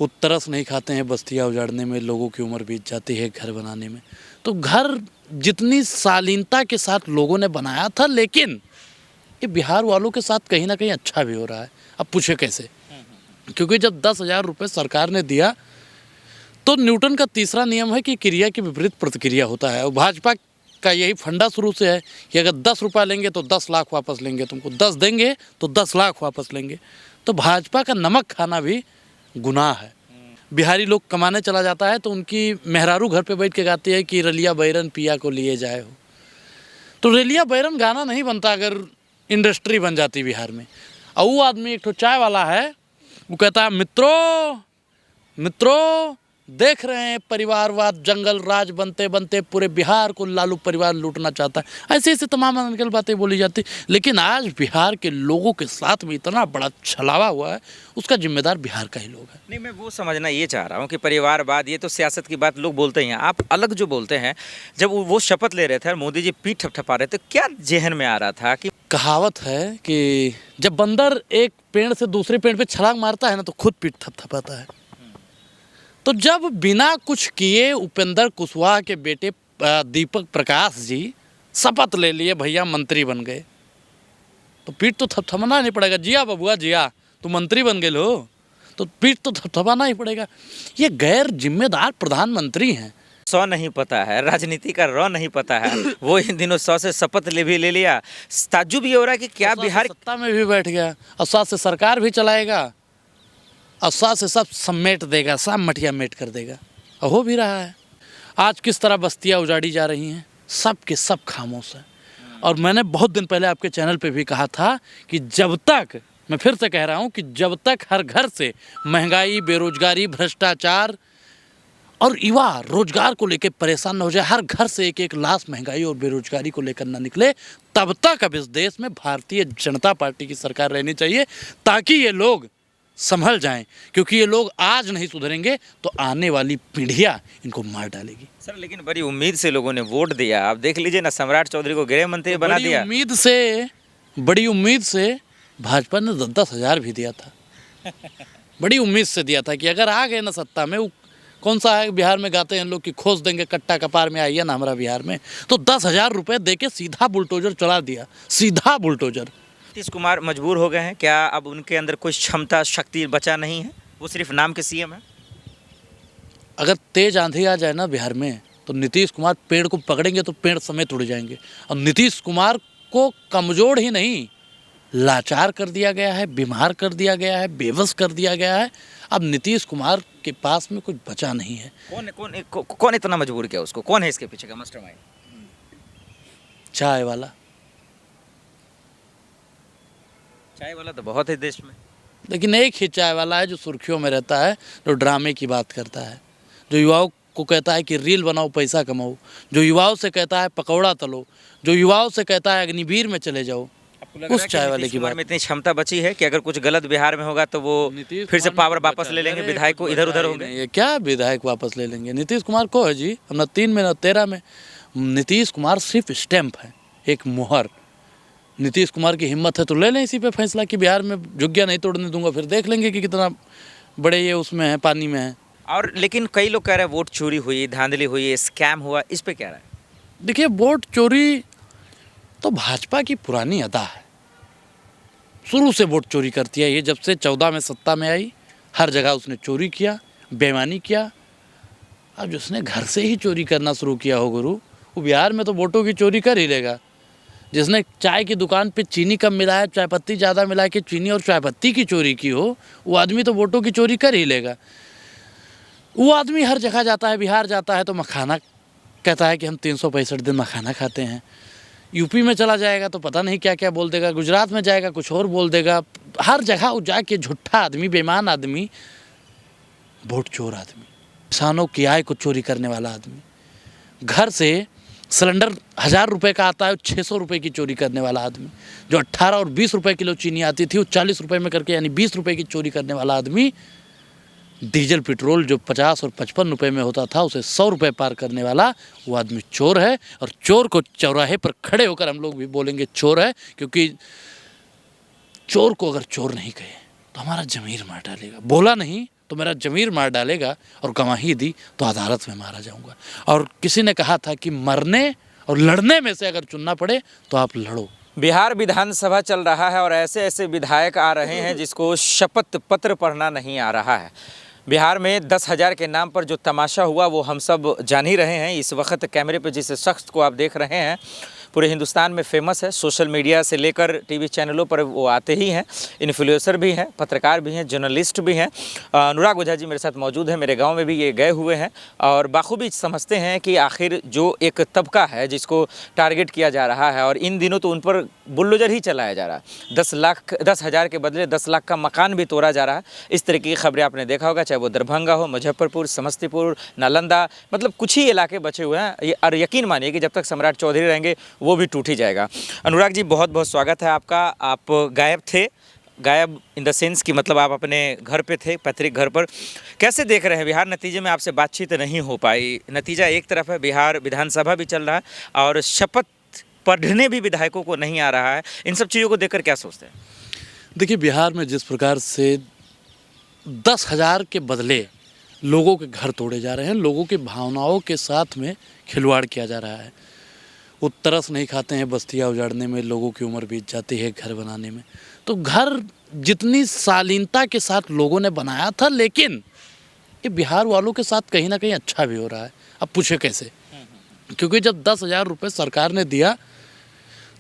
वो तरस नहीं खाते हैं बस्तियाँ उजाड़ने में, लोगों की उम्र बीत जाती है घर बनाने में। तो घर जितनी शालीनता के साथ लोगों ने बनाया था, लेकिन ये बिहार वालों के साथ कहीं ना कहीं अच्छा भी हो रहा है। अब पूछे कैसे? क्योंकि जब 10,000 रुपये सरकार ने दिया तो न्यूटन का तीसरा नियम है कि क्रिया की विपरीत प्रतिक्रिया होता है। और भाजपा का यही फंडा शुरू से है कि अगर 10 रुपये लेंगे तो 10 लाख वापस लेंगे, तुमको 10 देंगे तो 10 लाख वापस लेंगे। तो भाजपा का नमक खाना भी गुनाह है। बिहारी लोग कमाने चला जाता है तो उनकी मेहरारू घर पे बैठ के गाती है कि रलिया बैरन पिया को लिए जाए हो। तो रलिया बैरन गाना नहीं बनता अगर इंडस्ट्री बन जाती बिहार में। और वो आदमी एक ठो चाय वाला है, वो कहता है मित्रों मित्रों देख रहे हैं परिवारवाद जंगल राज बनते बनते पूरे बिहार को लालू परिवार लूटना चाहता है। ऐसे ऐसे तमाम अनकल बातें बोली जाती। लेकिन आज बिहार के लोगों के साथ में इतना बड़ा छलावा हुआ है, उसका जिम्मेदार बिहार का ही लोग है। नहीं, मैं वो समझना ये चाह रहा हूँ कि परिवारवाद, ये तो सियासत की बात लोग बोलते ही हैं, आप अलग जो बोलते हैं। जब वो शपथ ले रहे थे और मोदी जी पीठ थपथपा रहे थे, क्या जहन में आ रहा था? कि कहावत है कि जब बंदर एक पेड़ से दूसरे पेड़ पे छलांग मारता है ना, तो खुद पीठ थपथपाता है। तो जब बिना कुछ किए उपेंद्र कुशवाहा के बेटे दीपक प्रकाश जी शपथ ले लिए, भैया मंत्री बन गए, तो पीठ तो थपथपाना नहीं पड़ेगा। जिया बबुआ जिया, तू मंत्री बन गए हो तो पीठ तो थपथपाना ही पड़ेगा। ये गैर जिम्मेदार प्रधानमंत्री हैं। 100 नहीं पता है, राजनीति का रॉ नहीं पता है। वो इन दिनों 100 से शपथ ले लिया। ताज्जुब ये हो रहा है कि क्या बिहार सत्ता में भी बैठ गया और 100 से सरकार भी चलाएगा और 100 से सब समेट देगा, सब मटिया मेट कर देगा। और हो भी रहा है। आज किस तरह बस्तियाँ उजाड़ी जा रही हैं, सब के सब खामोश है। और मैंने बहुत दिन पहले आपके चैनल पे भी कहा था कि जब तक, मैं फिर से कह रहा हूँ कि जब तक हर घर से महंगाई, बेरोजगारी, भ्रष्टाचार और युवा रोजगार को लेकर परेशान न हो जाए, हर घर से एक एक लाश महंगाई और बेरोजगारी को लेकर न निकले, तब तक अब इस देश में भारतीय जनता पार्टी की सरकार रहनी चाहिए, ताकि ये लोग संभल जाएं। क्योंकि ये लोग आज नहीं सुधरेंगे तो आने वाली पीढ़ियां इनको मार डालेगी। सर, लेकिन बड़ी उम्मीद से लोगों ने वोट दिया। आप देख लीजिए ना, सम्राट चौधरी को गृह मंत्री बना दिया। बड़ी उम्मीद से भाजपा ने 10,000 भी दिया था। बड़ी उम्मीद से दिया था कि अगर आ गए ना सत्ता में, कौन सा है बिहार में गाते हैं लोग कि खोज देंगे कट्टा कपार में, आइए ना हमारा बिहार में। तो 10,000 रुपये दे के सीधा बुलडोजर चला दिया, सीधा बुलडोजर। नीतीश कुमार मजबूर हो गए हैं क्या? अब उनके अंदर कोई क्षमता शक्ति बचा नहीं है, वो सिर्फ नाम के सीएम है। अगर तेज आंधी आ जाए ना बिहार में, तो नीतीश कुमार पेड़ को पकड़ेंगे तो पेड़ समेत उड़ जाएंगे। और नीतीश कुमार को कमजोर ही नहीं, लाचार कर दिया गया है, बीमार कर दिया गया है, बेबस कर दिया गया है। अब नीतीश कुमार के पास में कुछ बचा नहीं है। कौन इतना मजबूर किया उसको? कौन है इसके पीछे का मास्टरमाइंड? चाय वाला तो बहुत है देश में, लेकिन एक ही चाय वाला है जो सुर्खियों में रहता है, जो ड्रामे की बात करता है, जो युवाओं को कहता है कि रील बनाओ पैसा कमाओ, जो युवाओं से कहता है पकौड़ा तलो, जो युवाओं से कहता है अग्निवीर में चले जाओ। उस चाय वाले की बात में इतनी क्षमता बची है कि अगर कुछ गलत बिहार में होगा तो वो फिर से पावर वापस ले लेंगे, विधायक को इधर उधर होंगे। ये क्या विधायक वापस ले लेंगे? नीतीश कुमार को है जी, हम ना 3 में ना 13 में। नीतीश कुमार सिर्फ स्टैंप है, एक मुहर। नीतीश कुमार की हिम्मत है तो ले लें इसी पे फैसला कि बिहार में झुग्गियाँ नहीं तोड़ने दूंगा, फिर देख लेंगे कि कितना बड़े ये उसमें है, पानी में है। और लेकिन कई लोग कह रहे हैं वोट चोरी हुई, धांधली हुई, स्कैम हुआ, इस पे क्या रहा है? देखिए, वोट चोरी तो भाजपा की पुरानी अदा है, शुरू से वोट चोरी करती है ये। जब से 14 में सत्ता में आई, हर जगह उसने चोरी किया, बेईमानी किया। अब जिसने घर से ही चोरी करना शुरू किया हो गुरु, वो बिहार में तो वोटों की चोरी कर ही लेगा। जिसने चाय की दुकान पे चीनी कम मिलाया, चाय पत्ती ज़्यादा मिला के चीनी और चाय पत्ती की चोरी की हो, वो आदमी तो वोटों की चोरी कर ही लेगा। वो आदमी हर जगह जाता है, बिहार जाता है तो मखाना कहता है कि हम 365 दिन मखाना खाते हैं। यूपी में चला जाएगा तो पता नहीं क्या क्या बोल देगा, गुजरात में जाएगा कुछ और बोल देगा। हर जगह वो जाके झूठा आदमी, बेईमान आदमी, वोट चोर आदमी, किसानों की आय को चोरी करने वाला आदमी, घर से सिलेंडर 1000 रुपये का आता है 600 रुपये की चोरी करने वाला आदमी, जो 18 और 20 रुपये किलो चीनी आती थी वो 40 रुपये में करके, यानी 20 रुपये की चोरी करने वाला आदमी, डीजल पेट्रोल जो 50 और 55 रुपये में होता था उसे 100 रुपये पार करने वाला वो आदमी चोर है। और चोर को चौराहे पर खड़े होकर हम लोग भी बोलेंगे चोर है, क्योंकि चोर को अगर चोर नहीं कहे तो हमारा ज़मीर मार डालेगा। बोला नहीं तो तो मेरा ज़मीर मार डालेगा, और गवाही दी तो अदालत में मारा जाऊंगा। और किसी ने कहा था कि मरने और लड़ने में से अगर चुनना पड़े तो आप लड़ो। बिहार विधानसभा चल रहा है और ऐसे ऐसे विधायक आ रहे हैं जिसको शपथ पत्र पढ़ना नहीं आ रहा है। बिहार में 10,000 के नाम पर जो तमाशा हुआ वो हम सब जान ही रहे हैं। इस वक्त कैमरे पर जिस शख्स को आप देख रहे हैं पूरे हिंदुस्तान में फेमस है, सोशल मीडिया से लेकर टीवी चैनलों पर वो आते ही हैं, इन्फ्लुएंसर भी हैं, पत्रकार भी हैं, जर्नलिस्ट भी हैं। अनुराग ओझा जी मेरे साथ मौजूद हैं, मेरे गांव में भी ये गए हुए हैं और बाखूबी समझते हैं कि आखिर जो एक तबका है जिसको टारगेट किया जा रहा है, और इन दिनों तो उन पर बुलडोजर ही चलाया जा रहा है। 10,000 के बदले 10 लाख का मकान भी तोड़ा जा रहा है। इस तरह की खबरें आपने देखा होगा, चाहे वो दरभंगा हो, मुजफ्फरपुर, समस्तीपुर, नालंदा, मतलब कुछ ही इलाके बचे हुए हैं। और यकीन मानिए कि जब तक सम्राट चौधरी रहेंगे वो भी टूट ही जाएगा। अनुराग जी बहुत बहुत स्वागत है आपका। आप गायब थे, गायब इन द सेंस कि मतलब आप अपने घर पे थे, पैतृक घर पर। कैसे देख रहे हैं बिहार? नतीजे में आपसे बातचीत नहीं हो पाई। नतीजा एक तरफ है, बिहार विधानसभा भी चल रहा है और शपथ पढ़ने भी विधायकों को नहीं आ रहा है। इन सब चीज़ों को देखकर क्या सोचते हैं? देखिए, बिहार में जिस प्रकार से 10,000 के बदले लोगों के घर तोड़े जा रहे हैं, लोगों की भावनाओं के साथ में खिलवाड़ किया जा रहा है। वो तरस नहीं खाते हैं, बस्तियाँ उजाड़ने में लोगों की उम्र बीत जाती है घर बनाने में। तो घर जितनी शालीनता के साथ लोगों ने बनाया था, लेकिन ये बिहार वालों के साथ कहीं ना कहीं अच्छा भी हो रहा है। अब पूछे कैसे? क्योंकि जब 10,000 रुपये सरकार ने दिया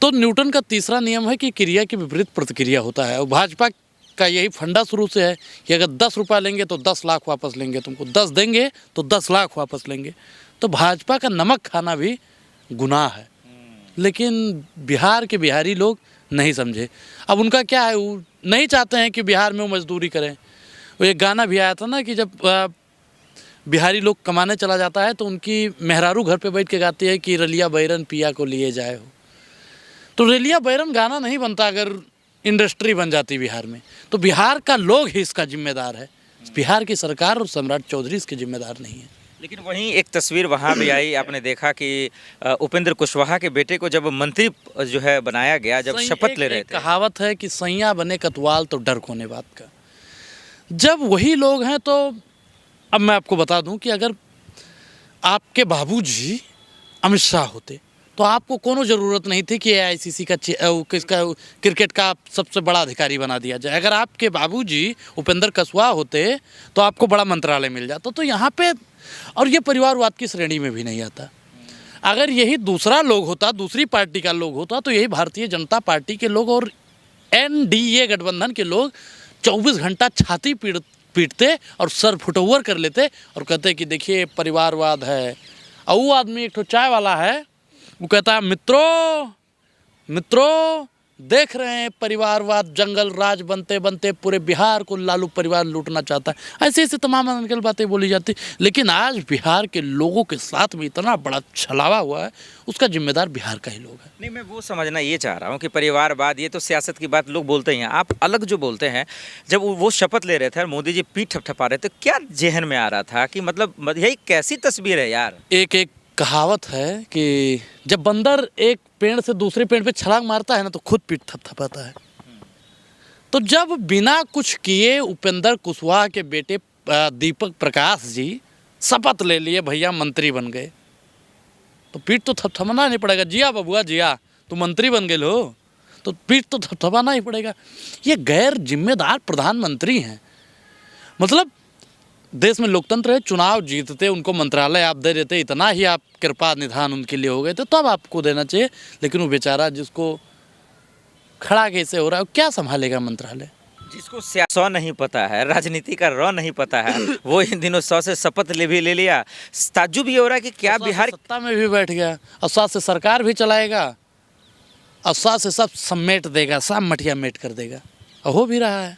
तो न्यूटन का तीसरा नियम है कि क्रिया की विपरीत प्रतिक्रिया होता है। और भाजपा का यही फंडा शुरू से है कि अगर 10 रुपये लेंगे तो 10 लाख वापस लेंगे, तुमको 10 देंगे तो 10 लाख वापस लेंगे। तो भाजपा का नमक खाना भी गुनाह है, लेकिन बिहार के बिहारी लोग नहीं समझे। अब उनका क्या है, वो नहीं चाहते हैं कि बिहार में वो मजदूरी करें। वो एक गाना भी आया था ना कि जब बिहारी लोग कमाने चला जाता है तो उनकी मेहरारू घर पे बैठ के गाती है कि रलिया बैरन पिया को लिए जाए हो। तो रलिया बैरन गाना नहीं बनता अगर इंडस्ट्री बन जाती बिहार में। तो बिहार का लोग ही इसका जिम्मेदार है, बिहार की सरकार और सम्राट चौधरी इसके जिम्मेदार नहीं है। लेकिन वहीं एक तस्वीर वहाँ भी आई, आपने देखा कि उपेंद्र कुशवाहा के बेटे को जब मंत्री जो है बनाया गया, जब शपथ ले रहे थे। कहावत है कि सैया बने कतवाल तो डर कोने बात का। जब वही लोग हैं तो अब मैं आपको बता दूं कि अगर आपके बाबूजी अमित शाह होते तो आपको कोनो ज़रूरत नहीं थी कि AICC का किसका क्रिकेट का सबसे बड़ा अधिकारी बना दिया जाए। अगर आपके बाबूजी उपेंद्र कुशवाहा होते तो आपको बड़ा मंत्रालय मिल जाता। तो यहाँ पे, और ये परिवारवाद की श्रेणी में भी नहीं आता। अगर यही दूसरा लोग होता, दूसरी पार्टी का लोग होता, तो यही भारतीय जनता पार्टी के लोग और NDA गठबंधन के लोग 24 घंटा छाती पीटते और सर फुटओवर कर लेते और कहते कि देखिए परिवारवाद है। और वो आदमी एक तो चाय वाला है, वो कहता है मित्रों देख रहे हैं परिवारवाद जंगल राज बनते बनते पूरे बिहार को लालू परिवार लूटना चाहता है। ऐसे ऐसे तमाम अनकल बातें बोली जाती। लेकिन आज बिहार के लोगों के साथ में इतना बड़ा छलावा हुआ है, उसका जिम्मेदार बिहार का ही लोग है। नहीं, मैं वो समझना ये चाह रहा हूँ कि परिवारवाद, ये तो सियासत की बात लोग बोलते ही हैं, आप अलग जो बोलते हैं। जब वो शपथ ले रहे थे और मोदी जी पीठ थपथपा रहे थे, क्या जेहन में आ रहा था कि मतलब यही कैसी तस्वीर है यार? एक कहावत है कि जब बंदर एक पेड़ से दूसरे पेड़ पे छलांग मारता है ना तो खुद पीठ थपथपाता है। तो जब बिना कुछ किए उपेंद्र कुशवाहा के बेटे दीपक प्रकाश जी शपथ ले लिए, भैया मंत्री बन गए, तो पीठ तो थपथपाना नहीं पड़ेगा। जिया बबुआ जिया, तू मंत्री बन गए हो तो पीठ तो थपथपाना ही पड़ेगा। ये गैर जिम्मेदार प्रधानमंत्री हैं। मतलब देश में लोकतंत्र है, चुनाव जीतते उनको मंत्रालय आप दे देते, इतना ही आप कृपा निधान उनके लिए हो गए थे, तब आपको देना चाहिए। लेकिन वो बेचारा जिसको खड़ा कैसे हो रहा है, क्या संभालेगा मंत्रालय? जिसको सियासत नहीं पता है, राजनीति का रॉ नहीं पता है, वो इन दिनों 100 से शपथ ले लिया। ताज्जुब ये हो रहा है कि क्या बिहार सत्ता में भी बैठ गया और 100 से सरकार भी चलाएगा और 100 से सब समेट देगा, सब मटिया मेट कर देगा, और हो भी रहा है।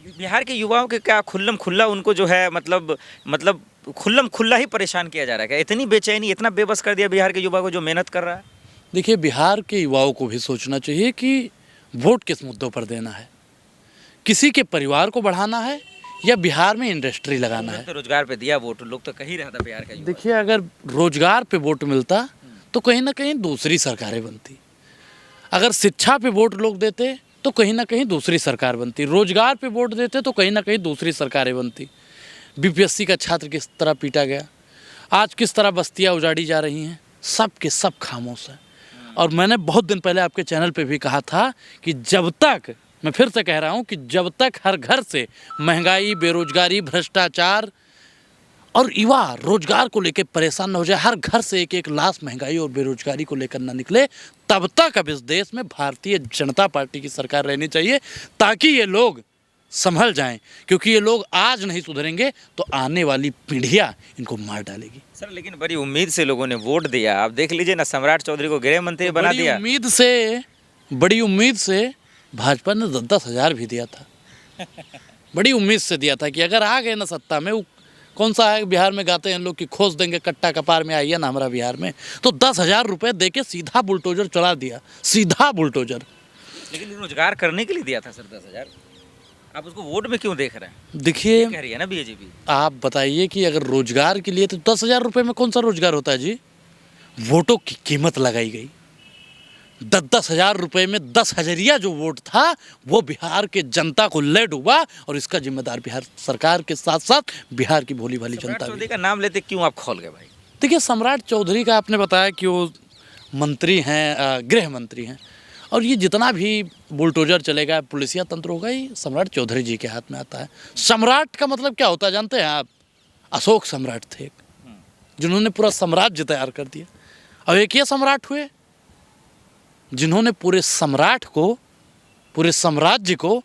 बिहार के युवाओं के क्या खुल्लम खुल्ला उनको जो है मतलब खुल्लम खुल्ला ही परेशान किया जा रहा है क्या? इतनी बेचैनी, इतना बेबस कर दिया बिहार के युवा को जो मेहनत कर रहा है। देखिए, बिहार के युवाओं को भी सोचना चाहिए कि वोट किस मुद्दों पर देना है। किसी के परिवार को बढ़ाना है या बिहार में इंडस्ट्री लगाना है? तो रोजगार पे दिया वोट, लोग तो कहीं रहा था बिहार का युवा। देखिए, अगर रोजगार पे वोट मिलता तो कहीं ना कहीं दूसरी सरकारें बनती। अगर शिक्षा पे वोट लोग देते तो कहीं ना कहीं दूसरी सरकार बनती। रोजगार पे वोट देते तो कहीं ना कहीं दूसरी सरकारें बनती। बीपीएससी का छात्र किस तरह पीटा गया, आज किस तरह बस्तियां उजाड़ी जा रही हैं, सब के सब खामोश हैं। और मैंने बहुत दिन पहले आपके चैनल पे भी कहा था कि जब तक, मैं फिर से कह रहा हूँ कि जब तक हर घर से महंगाई, बेरोजगारी, भ्रष्टाचार और युवा रोजगार को लेकर परेशान न हो जाए, हर घर से एक एक लाश महंगाई और बेरोजगारी को लेकर न निकले, तब तक अब इस देश में भारतीय जनता पार्टी की सरकार रहनी चाहिए, ताकि ये लोग संभल जाएं। क्योंकि ये लोग आज नहीं सुधरेंगे तो आने वाली पीढ़ियां इनको मार डालेगी। सर लेकिन बड़ी उम्मीद से लोगों ने वोट दिया, आप देख लीजिए ना, सम्राट चौधरी को गृह मंत्री बना दिया। बड़ी उम्मीद से भाजपा ने 10-10 हज़ार भी दिया था। बड़ी उम्मीद से दिया था कि अगर आ गए ना सत्ता में, वो कौन सा है बिहार में गाते हैं लोग कि खोज देंगे कट्टा कपार में, आइए ना हमारा बिहार में, तो 10,000 रुपये दे के सीधा बुलडोजर चला दिया, सीधा बुलडोजर। लेकिन रोजगार करने के लिए दिया था सर 10,000, आप उसको वोट में क्यों देख रहे हैं? देखिए, कह रही है ना बीजेपी। आप बताइए कि अगर रोजगार के लिए, तो 10,000 रुपये में कौन सा रोजगार होता है जी? वोटों की कीमत लगाई गई। 10-10 हज़ार रुपये में 10 हज़रिया जो वोट था वो बिहार के जनता को ले डूबा, और इसका जिम्मेदार बिहार सरकार के साथ साथ बिहार की भोली भाली जनता भी। चौधरी का नाम लेते क्यों आप खोल गए भाई? देखिए, सम्राट चौधरी का आपने बताया कि वो मंत्री हैं, गृह मंत्री हैं, और ये जितना भी बुलडोजर चलेगा, पुलिसिया तंत्र होगा, ये सम्राट चौधरी जी के हाथ में आता है। सम्राट का मतलब क्या होता है जानते हैं आप? अशोक सम्राट थे जिन्होंने पूरा साम्राज्य तैयार कर दिया, और एक ये सम्राट हुए जिन्होंने पूरे सम्राट को, पूरे साम्राज्य को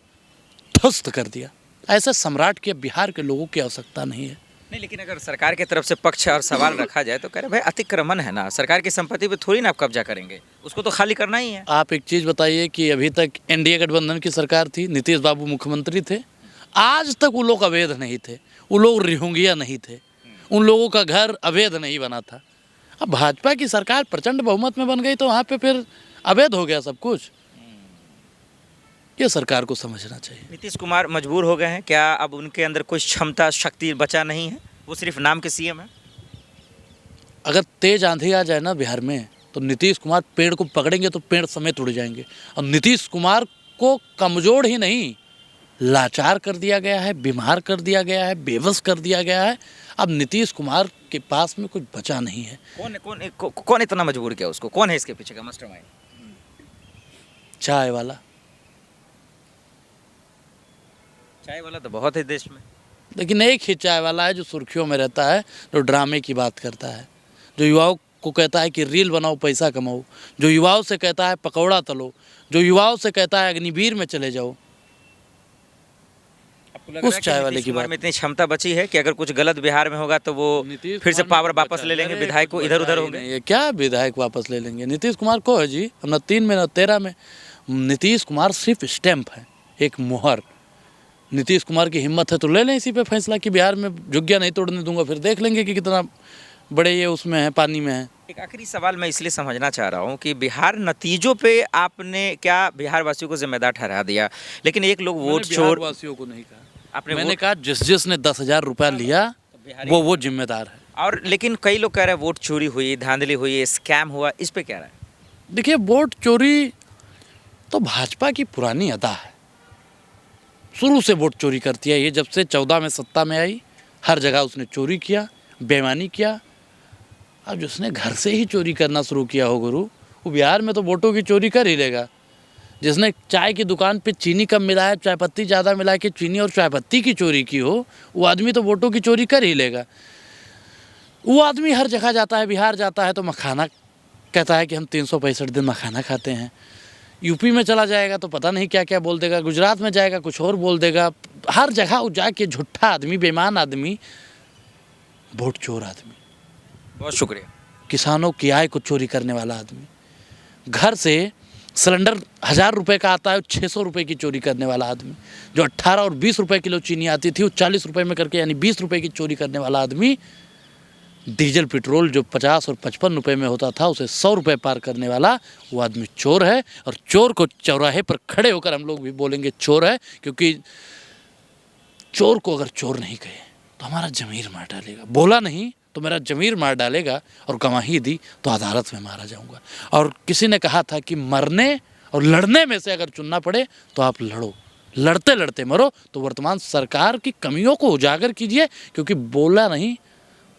ध्वस्त कर दिया। ऐसे सम्राट के बिहार के लोगों की आवश्यकता नहीं है। नहीं, लेकिन अगर सरकार की तरफ से पक्ष और सवाल रखा जाए तो कह रहे भाई अतिक्रमण है ना, सरकार की संपत्ति पे थोड़ी ना आप कब्जा करेंगे, उसको तो खाली करना ही है। आप एक चीज़ बताइए कि अभी तक एनडीए गठबंधन की सरकार थी, नीतीश बाबू मुख्यमंत्री थे, आज तक वो लोग अवैध नहीं थे, वो लोग रिहुंगिया नहीं थे, उन लोगों का घर अवैध नहीं बना था। अब भाजपा की सरकार प्रचंड बहुमत में बन गई तो वहाँ पे फिर अवैध हो गया सब कुछ। ये सरकार को समझना चाहिए। नीतीश कुमार मजबूर हो गए हैं क्या? अब उनके अंदर कोई क्षमता शक्ति बचा नहीं है, वो सिर्फ नाम के सीएम है। अगर तेज आंधी आ जाए ना बिहार में तो नीतीश कुमार पेड़ को पकड़ेंगे तो पेड़ समेत उड़ जाएंगे। और नीतीश कुमार को कमजोर ही नहीं, लाचार कर दिया गया है, बीमार कर दिया गया है, बेबस कर दिया गया है। अब नीतीश कुमार के पास में कुछ बचा नहीं है। कौन इतना मजबूर किया उसको? कौन है इसके पीछे का मास्टरमाइंड? चाय वाला। चाय वाला तो बहुत है देश में, लेकिन एक ही चाय वाला है जो सुर्खियों में रहता है, जो ड्रामे की बात करता है, जो युवाओं को कहता है कि रील बनाओ, पैसा कमाओ, जो युवाओं से कहता है पकौड़ा तलो, जो युवाओं से कहता है अग्निवीर में चले जाओ। उस चाय वाले की बात में इतनी क्षमता बची है कि अगर कुछ गलत बिहार में होगा तो वो फिर से पावर वापस ले लेंगे, विधायक को इधर उधर होंगे। ये क्या विधायक वापस ले लेंगे? नीतीश कुमार को है जी, न 3 में न 13 में। नीतीश कुमार सिर्फ स्टैंप है, एक मोहर। नीतीश कुमार की हिम्मत है तो ले लें इसी पे फैसला कि बिहार में झुग्गियां नहीं तोड़ने दूंगा, फिर देख लेंगे कि कितना बड़े ये उसमें है, पानी में है। एक आखिरी सवाल मैं इसलिए समझना चाह रहा हूँ कि बिहार नतीजों पे आपने क्या बिहार वासियों को जिम्मेदार ठहरा दिया, लेकिन एक लोग वोट चोर वासियों को नहीं कहा, मैंने कहा जिसने 10,000 रुपया लिया वो जिम्मेदार है। और लेकिन कई लोग कह रहे हैं वोट चोरी हुई, धांधली हुई, स्कैम हुआ, इस पे क्या रहा है? देखिए, वोट चोरी तो भाजपा की पुरानी अदा है, शुरू से वोट चोरी करती है ये। जब से 14 में सत्ता में आई, हर जगह उसने चोरी किया, बेईमानी किया। अब जिसने घर से ही चोरी करना शुरू किया हो गुरु, वो बिहार में तो वोटों की चोरी कर ही लेगा। जिसने चाय की दुकान पे चीनी कम मिलाया, चाय पत्ती ज़्यादा मिला के चीनी और चाय पत्ती की चोरी की हो, वो आदमी तो वोटों की चोरी कर ही लेगा। वो आदमी हर जगह जाता है, बिहार जाता है तो मखाना कहता है कि हम 365 दिन मखाना खाते हैं। यूपी में चला जाएगा तो पता नहीं क्या क्या बोल देगा, गुजरात में जाएगा कुछ और बोल देगा। हर जगह वो जाके झूठा आदमी, बेईमान आदमी, वोट चोर आदमी। बहुत शुक्रिया। किसानों की आय को चोरी करने वाला आदमी, घर से सिलेंडर 1000 रुपये का आता है, 600 रुपये की चोरी करने वाला आदमी, जो 18 और 20 रुपये किलो चीनी आती थी वो 40 रुपये में करके, यानी 20 रुपये की चोरी करने वाला आदमी, डीजल पेट्रोल जो 50 और 55 रुपये में होता था उसे 100 रुपये पार करने वाला वो आदमी चोर है। और चोर को चौराहे पर खड़े होकर हम लोग भी बोलेंगे चोर है, क्योंकि चोर को अगर चोर नहीं कहे तो हमारा ज़मीर मार डालेगा। बोला नहीं तो मेरा ज़मीर मार डालेगा, और गवाही दी तो अदालत में मारा जाऊंगा। और किसी ने कहा था कि मरने और लड़ने में से अगर चुनना पड़े तो आप लड़ो, लड़ते लड़ते मरो। तो वर्तमान सरकार की कमियों को उजागर कीजिए, क्योंकि बोला नहीं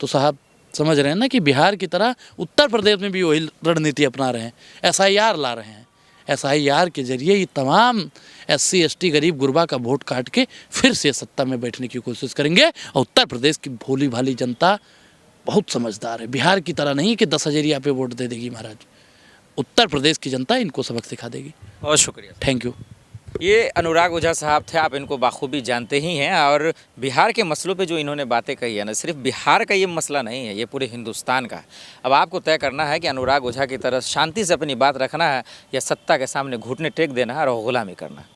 तो साहब समझ रहे हैं ना कि बिहार की तरह उत्तर प्रदेश में भी वही रणनीति अपना रहे हैं, SIR ला रहे हैं। SIR के जरिए ये तमाम SC ST गरीब गुरबा का वोट काट के फिर से सत्ता में बैठने की कोशिश करेंगे। और उत्तर प्रदेश की भोली भाली जनता बहुत समझदार है, बिहार की तरह नहीं कि 10,000 पे वोट दे देगी महाराज। उत्तर प्रदेश की जनता इनको सबक सिखा देगी। बहुत शुक्रिया। Thank you. ये अनुराग ओझा साहब थे, आप इनको बाखूबी जानते ही हैं। और बिहार के मसलों पे जो इन्होंने बातें कही है ना, सिर्फ बिहार का ये मसला नहीं है, ये पूरे हिंदुस्तान का है। अब आपको तय करना है कि अनुराग ओझा की तरह शांति से अपनी बात रखना है या सत्ता के सामने घुटने टेक देना है और गुलामी करना है।